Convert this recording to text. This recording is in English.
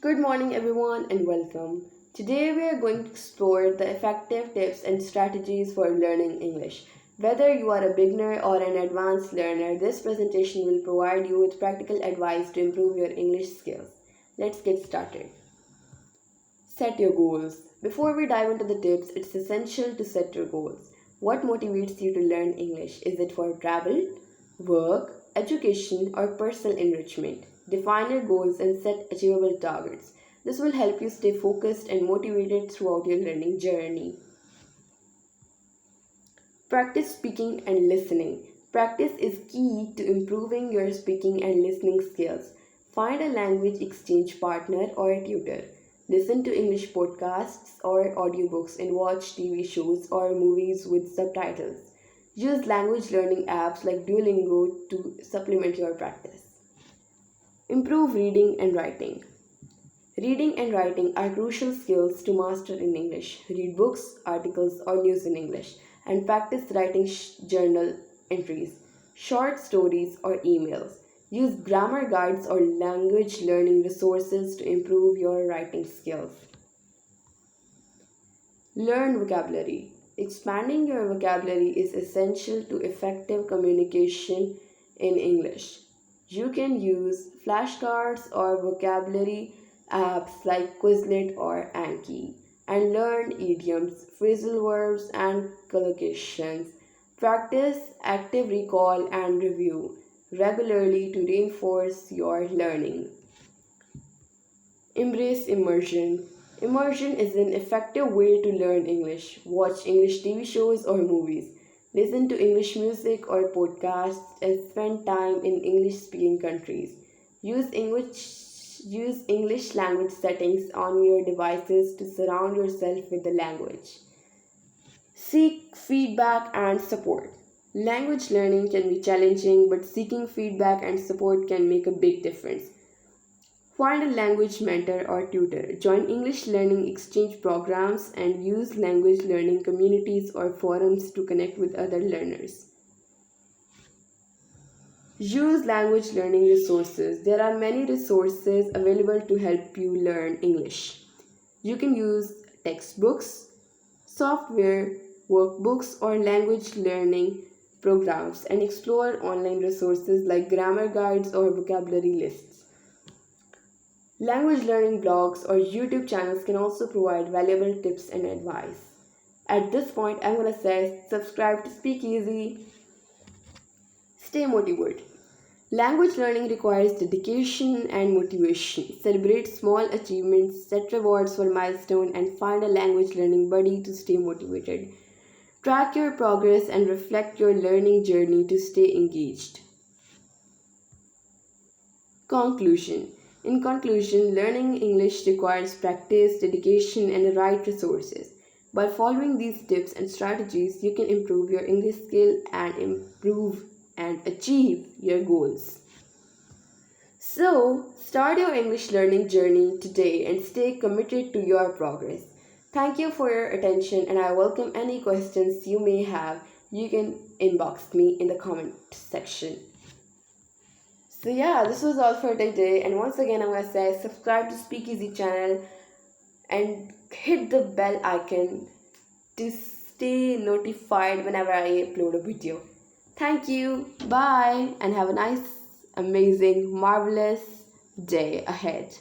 Good morning, everyone, and welcome. Today, we are going to explore the effective tips and strategies for learning English. Whether you are a beginner or an advanced learner, this presentation will provide you with practical advice to improve your English skills. Let's get started. Set your goals. Before we dive into the tips, it's essential to set your goals. What motivates you to learn English? Is it for travel, work, education, or personal enrichment? Define your goals and set achievable targets. This will help you stay focused and motivated throughout your learning journey. Practice speaking and listening. Practice is key to improving your speaking and listening skills. Find a language exchange partner or a tutor. Listen to English podcasts or audiobooks and watch TV shows or movies with subtitles. Use language learning apps like Duolingo to supplement your practice. Improve reading and writing. Reading and writing are crucial skills to master in English. Read books, articles, or news in English and practice writing journal entries, short stories, or emails. Use grammar guides or language learning resources to improve your writing skills. Learn vocabulary. Expanding your vocabulary is essential to effective communication in English. You can use flashcards or vocabulary apps like Quizlet or Anki and learn idioms, phrasal verbs, and collocations. Practice active recall and review regularly to reinforce your learning. Embrace immersion. Immersion is an effective way to learn English. Watch English TV shows or movies. Listen to English music or podcasts and spend time in English speaking countries. Use English language settings on your devices to surround yourself with the language. Seek feedback and support. Language learning can be challenging, but seeking feedback and support can make a big difference. Find a language mentor or tutor. Join English learning exchange programs and use language learning communities or forums to connect with other learners. Use language learning resources. There are many resources available to help you learn English. You can use textbooks, software, workbooks, or language learning programs and explore online resources like grammar guides or vocabulary lists. Language learning blogs or YouTube channels can also provide valuable tips and advice. At this point, I'm going to say subscribe to Speak Easy. Stay motivated. Language learning requires dedication and motivation. Celebrate small achievements, set rewards for milestones, and find a language learning buddy to stay motivated. Track your progress and reflect your learning journey to stay engaged. Conclusion. In conclusion, learning English requires practice, dedication, and the right resources. By following these tips and strategies, you can improve your English skill and achieve your goals. So, start your English learning journey today and stay committed to your progress. Thank you for your attention, and I welcome any questions you may have. You can inbox me in the comment section. So yeah, this was all for today, and once again I'm gonna say subscribe to Speakeasy channel and hit the bell icon to stay notified whenever I upload a video. Thank you, bye, and have a nice, amazing, marvelous day ahead.